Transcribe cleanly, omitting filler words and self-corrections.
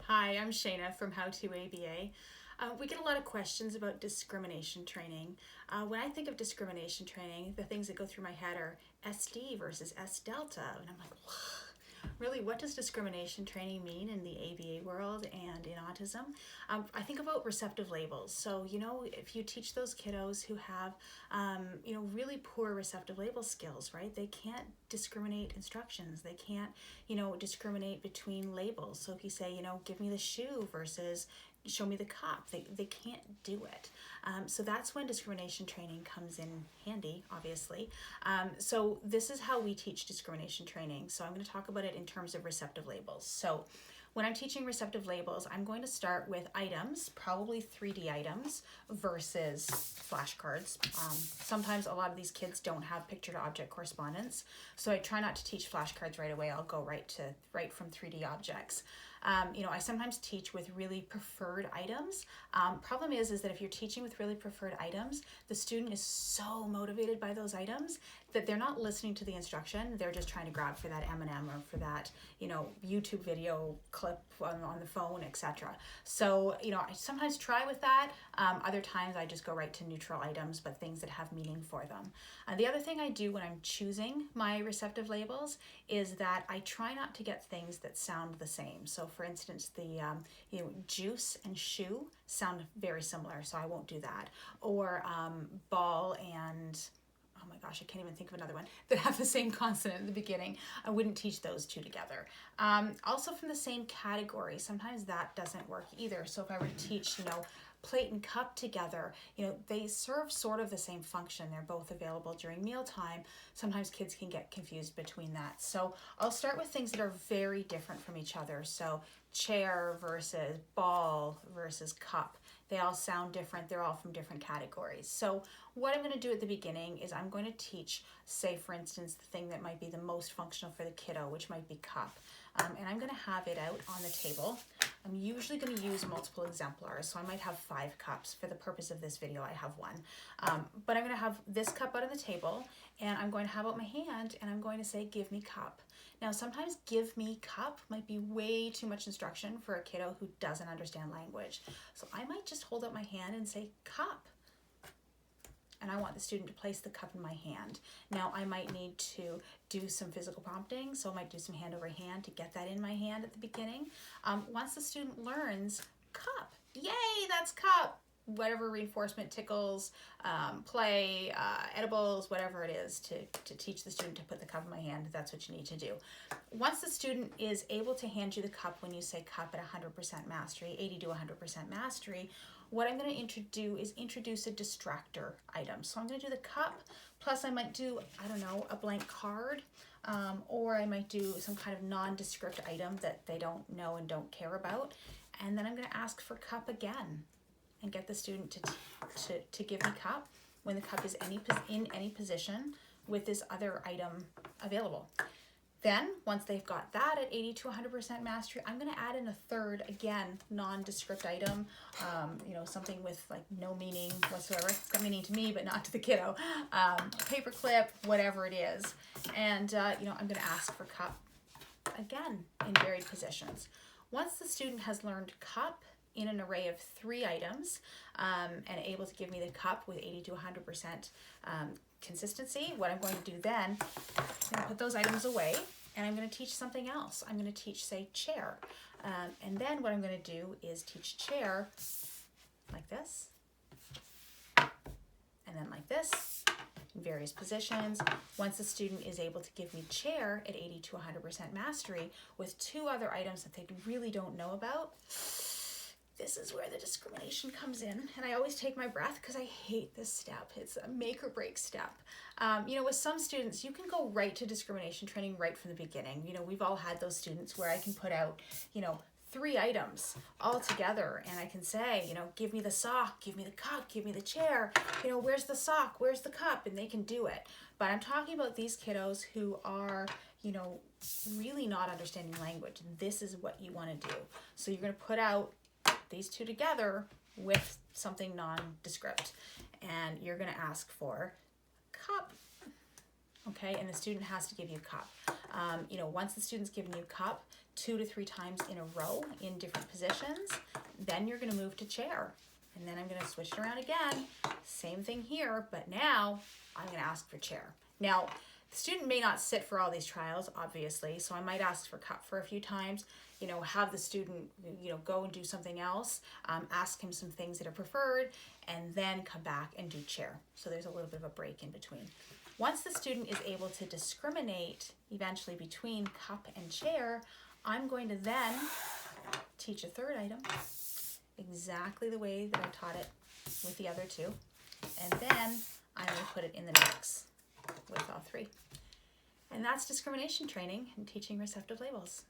Hi, I'm Shayna from How to ABA. We get a lot of questions about discrimination training. When I think of discrimination training, the things that go through my head are SD versus S delta. And I'm like, really, what does discrimination training mean in the ABA world and in autism? I think about receptive labels. So, if you teach those kiddos who have, really poor receptive label skills, right? They can't discriminate instructions. They can't, discriminate between labels. So if you say, give me the shoe versus show me the cup, they can't do it. So that's when discrimination training comes in handy, obviously. So this is how we teach discrimination training. So I'm going to talk about it in terms of receptive labels. So when I'm teaching receptive labels, I'm going to start with items, probably 3D items versus flashcards. Sometimes a lot of these kids don't have picture-to-object correspondence, so I try not to teach flashcards right away. I'll go right from 3D objects. I sometimes teach with really preferred items. Problem is that if you're teaching with really preferred items, the student is so motivated by those items that they're not listening to the instruction. They're just trying to grab for that M&M or for that, YouTube video clip on the phone, etc. So, I sometimes try with that. Other times I just go right to neutral items, but things that have meaning for them. The other thing I do when I'm choosing my receptive labels is that I try not to get things that sound the same. So for instance, the juice and shoe sound very similar, so I won't do that. Or ball and, oh my gosh, I can't even think of another one that have the same consonant at the beginning. I wouldn't teach those two together. Also from the same category, sometimes that doesn't work either. So if I were to teach, plate and cup together, they serve sort of the same function. They're both available during mealtime. Sometimes kids can get confused between that. So I'll start with things that are very different from each other. So chair versus ball versus cup. They all sound different. They're all from different categories. So what I'm going to do at the beginning is I'm going to teach, say for instance, the thing that might be the most functional for the kiddo, which might be cup. And I'm going to have it out on the table. I'm usually going to use multiple exemplars, so I might have 5 cups. For the purpose of this video, I have 1. But I'm going to have this cup out on the table, and I'm going to have out my hand, and I'm going to say, give me cup. Now, sometimes give me cup might be way too much instruction for a kiddo who doesn't understand language. So I might just hold out my hand and say, cup. And I want the student to place the cup in my hand. Now, I might need to do some physical prompting, so I might do some hand over hand to get that in my hand at the beginning. Once the student learns cup, yay, that's cup, whatever reinforcement, tickles, play, edibles, whatever it is to teach the student to put the cup in my hand, that's what you need to do. Once the student is able to hand you the cup when you say cup at 100% mastery, 80 to 100% mastery, what I'm going to introduce a distractor item. So I'm going to do the cup, plus I might do, a blank card, or I might do some kind of nondescript item that they don't know and don't care about. And then I'm going to ask for cup again and get the student to give me cup when the cup is in any position with this other item available. Then, once they've got that at 80 to 100% mastery, I'm going to add in a third, again, nondescript item, something with like no meaning whatsoever. It's got meaning to me, but not to the kiddo. Paper clip, whatever it is. And, I'm going to ask for cup again in varied positions. Once the student has learned cup in an array of 3 items and able to give me the cup with 80 to 100% consistency, what I'm going to do then, I'm going to put those items away and I'm going to teach something else. I'm going to teach, say, chair. And then what I'm going to do is teach chair like this, and then like this, in various positions. Once the student is able to give me chair at 80 to 100% mastery with 2 other items that they really don't know about, this is where the discrimination comes in. And I always take my breath because I hate this step. It's a make or break step. With some students, you can go right to discrimination training right from the beginning. We've all had those students where I can put out, 3 items all together and I can say, give me the sock, give me the cup, give me the chair, where's the sock, where's the cup, and they can do it. But I'm talking about these kiddos who are, really not understanding language. This is what you want to do. So you're going to put out these 2 together with something nondescript, and you're going to ask for cup. Okay, and the student has to give you cup. Once the student's given you cup, 2 to 3 times in a row in different positions. Then you're going to move to chair. And then I'm going to switch it around again. Same thing here, but now I'm going to ask for chair. Now, the student may not sit for all these trials, obviously, so I might ask for cut for a few times, have the student, go and do something else, ask him some things that are preferred, and then come back and do chair. So there's a little bit of a break in between. Once the student is able to discriminate eventually between cup and chair, I'm going to then teach a third item exactly the way that I taught it with the other two. And then I'm going to put it in the mix with all three. And that's discrimination training and teaching receptive labels.